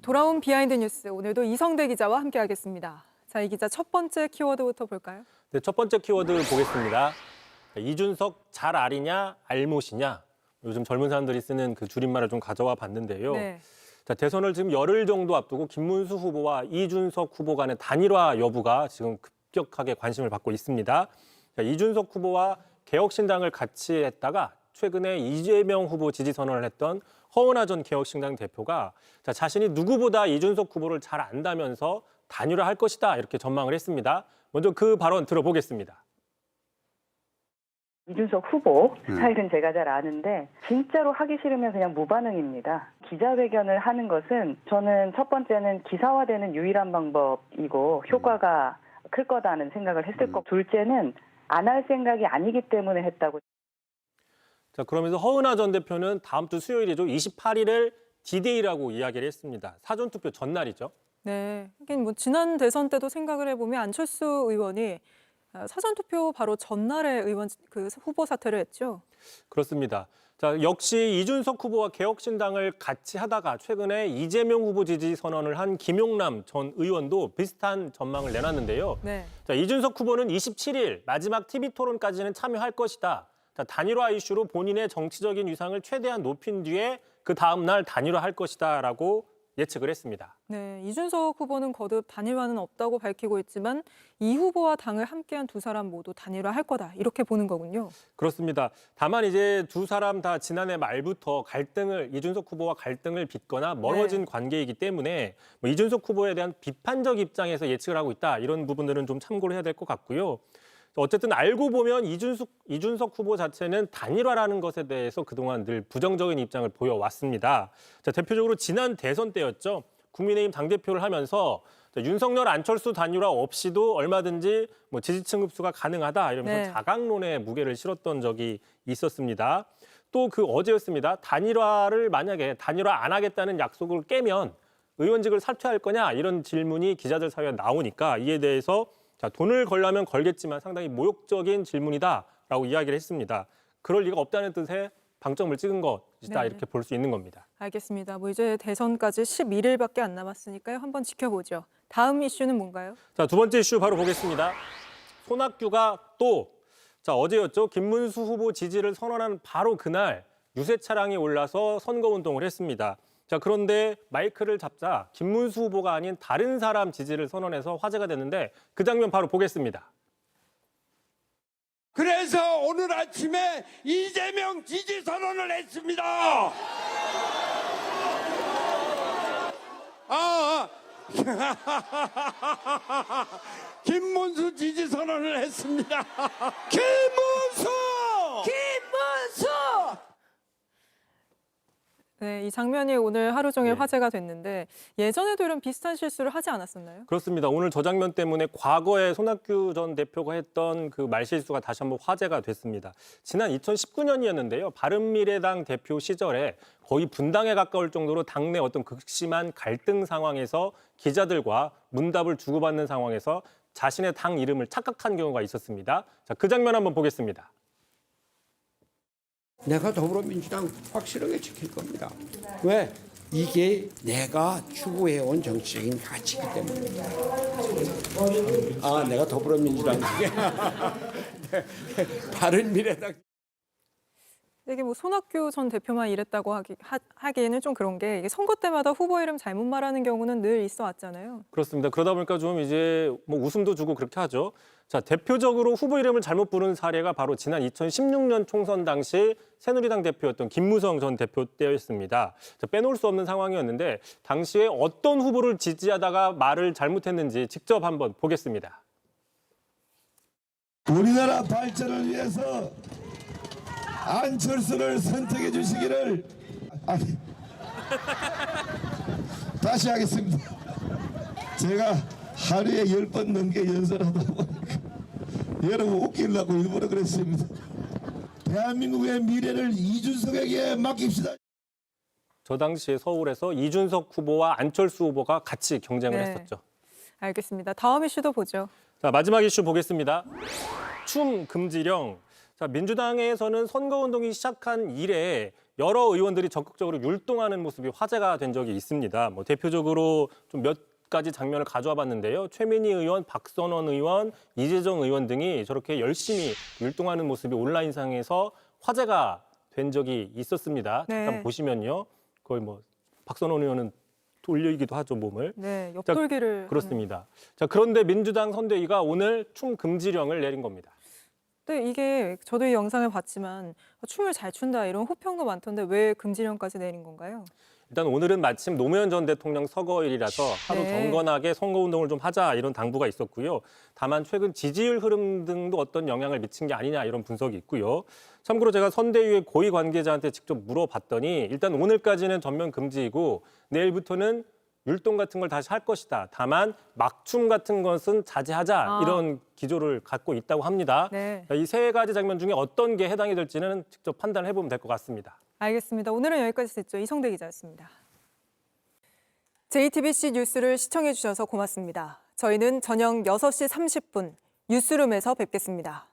돌아온 비하인드 뉴스, 오늘도 이성대 기자와 함께하겠습니다. 자, 이 기자 첫 번째 키워드부터 볼까요? 네, 첫 번째 키워드 보겠습니다. 이준석 잘 알이냐, 알못이냐. 요즘 젊은 사람들이 쓰는 그 줄임말을 좀 가져와 봤는데요. 네. 자, 대선을 지금 열흘 정도 앞두고 김문수 후보와 이준석 후보 간의 단일화 여부가 지금 급격하게 관심을 받고 있습니다. 자, 이준석 후보와 개혁신당을 같이 했다가 최근에 이재명 후보 지지 선언을 했던 허은하 전 개혁신당 대표가 자, 자신이 누구보다 이준석 후보를 잘 안다면서 단일화할 것이다 이렇게 전망을 했습니다. 먼저 그 발언 들어보겠습니다. 이준석 후보 스타일은 제가 잘 아는데 진짜로 하기 싫으면 그냥 무반응입니다. 기자회견을 하는 것은 저는 첫 번째는 기사화되는 유일한 방법이고 효과가 클 거다는 생각을 했을 거고 둘째는 안 할 생각이 아니기 때문에 했다고. 자, 그러면서 허은하 전 대표는 다음 주 수요일이죠. 28일을 D-Day라고 이야기를 했습니다. 사전투표 전날이죠. 네. 하긴 뭐 지난 대선 때도 생각을 해보면 안철수 의원이 사전투표 바로 전날에 후보 사퇴를 했죠. 그렇습니다. 자, 역시 이준석 후보와 개혁신당을 같이 하다가 최근에 이재명 후보 지지 선언을 한 김용남 전 의원도 비슷한 전망을 내놨는데요. 네. 자, 이준석 후보는 27일 마지막 TV 토론까지는 참여할 것이다. 자, 단일화 이슈로 본인의 정치적인 위상을 최대한 높인 뒤에 그 다음 날 단일화할 것이다라고 예측을 했습니다. 네, 이준석 후보는 거듭 단일화는 없다고 밝히고 있지만 이 후보와 당을 함께한 두 사람 모두 단일화할 거다 이렇게 보는 거군요. 그렇습니다. 다만 이제 두 사람 다 지난해 말부터 이준석 후보와 갈등을 빚거나 멀어진 관계이기 때문에 뭐 이준석 후보에 대한 비판적 입장에서 예측을 하고 있다 이런 부분들은 좀 참고를 해야 될 것 같고요. 어쨌든 알고 보면 이준석 후보 자체는 단일화라는 것에 대해서 그동안 늘 부정적인 입장을 보여왔습니다. 자, 대표적으로 지난 대선 때였죠. 국민의힘 당대표를 하면서 윤석열 안철수 단일화 없이도 얼마든지 뭐 지지층 흡수가 가능하다 이러면서 네. 자강론에 무게를 실었던 적이 있었습니다. 또 그 어제였습니다. 만약에 단일화 안 하겠다는 약속을 깨면 의원직을 사퇴할 거냐 이런 질문이 기자들 사이에 나오니까 이에 대해서 자, 돈을 걸려면 걸겠지만 상당히 모욕적인 질문이다라고 이야기를 했습니다. 그럴 리가 없다는 뜻의 방점을 찍은 것이다 네. 이렇게 볼 수 있는 겁니다. 알겠습니다. 뭐 이제 대선까지 11일밖에 안 남았으니까요. 한번 지켜보죠. 다음 이슈는 뭔가요? 자, 두 번째 이슈 바로 보겠습니다. 손학규가 어제였죠. 김문수 후보 지지를 선언한 바로 그날 유세 차량에 올라서 선거운동을 했습니다. 자, 그런데 마이크를 잡자 김문수 후보가 아닌 다른 사람 지지를 선언해서 화제가 됐는데 그 장면 바로 보겠습니다. 그래서 오늘 아침에 이재명 지지 선언을 했습니다. 김문수 지지 선언을 했습니다. 김문수! 네, 이 장면이 오늘 하루 종일 네. 화제가 됐는데 예전에도 이런 비슷한 실수를 하지 않았었나요? 그렇습니다. 오늘 저 장면 때문에 과거에 손학규 전 대표가 했던 그 말실수가 다시 한번 화제가 됐습니다. 지난 2019년이었는데요. 바른미래당 대표 시절에 거의 분당에 가까울 정도로 당내 어떤 극심한 갈등 상황에서 기자들과 문답을 주고받는 상황에서 자신의 당 이름을 착각한 경우가 있었습니다. 자, 그 장면 한번 보겠습니다. 내가 더불어민주당 확실하게 지킬 겁니다. 왜? 이게 내가 추구해온 정치적인 가치이기 때문입니다. 내가 더불어민주당 바른미래당. 이게 뭐 손학규 전 대표만 이랬다고 하기에는 좀 그런 게 이게 선거 때마다 후보 이름 잘못 말하는 경우는 늘 있어 왔잖아요. 그렇습니다. 그러다 보니까 좀 이제 뭐 웃음도 주고 그렇게 하죠. 자, 대표적으로 후보 이름을 잘못 부른 사례가 바로 지난 2016년 총선 당시 새누리당 대표였던 김무성 전 대표 때였습니다. 자, 빼놓을 수 없는 상황이었는데 당시에 어떤 후보를 지지하다가 말을 잘못했는지 직접 한번 보겠습니다. 우리나라 발전을 위해서 안철수를 선택해 주시기를 다시 하겠습니다. 제가 하루에 10번 넘게 연설하다 보니까 여러분 웃기려고 일부러 그랬습니다. 대한민국의 미래를 이준석에게 맡깁시다. 저 당시에 서울에서 이준석 후보와 안철수 후보가 같이 경쟁을 네. 했었죠. 알겠습니다. 다음 이슈도 보죠. 자, 마지막 이슈 보겠습니다. 춤 금지령. 자, 민주당에서는 선거운동이 시작한 이래 여러 의원들이 적극적으로 율동하는 모습이 화제가 된 적이 있습니다. 뭐 대표적으로 좀 몇 가지 장면을 가져와 봤는데요. 최민희 의원, 박선원 의원, 이재정 의원 등이 저렇게 열심히 율동하는 모습이 온라인상에서 화제가 된 적이 있었습니다. 네. 잠깐 보시면요. 거의 뭐 박선원 의원은 돌리기도 하죠, 몸을. 네, 옆돌기를. 그렇습니다. 자, 그런데 민주당 선대위가 오늘 춤 금지령을 내린 겁니다. 네, 이게 저도 이 영상을 봤지만 춤을 잘 춘다 이런 호평도 많던데 왜 금지령까지 내린 건가요? 일단 오늘은 마침 노무현 전 대통령 서거일이라서 하루 네. 경건하게 선거운동을 좀 하자 이런 당부가 있었고요. 다만 최근 지지율 흐름 등도 어떤 영향을 미친 게 아니냐 이런 분석이 있고요. 참고로 제가 선대위의 고위 관계자한테 직접 물어봤더니 일단 오늘까지는 전면 금지이고 내일부터는 율동 같은 걸 다시 할 것이다. 다만 막춤 같은 것은 자제하자 이런 기조를 갖고 있다고 합니다. 네. 이 세 가지 장면 중에 어떤 게 해당이 될지는 직접 판단을 해보면 될 것 같습니다. 알겠습니다. 오늘은 여기까지 듣죠. 이성대 기자였습니다. JTBC 뉴스를 시청해 주셔서 고맙습니다. 저희는 저녁 6시 30분 뉴스룸에서 뵙겠습니다.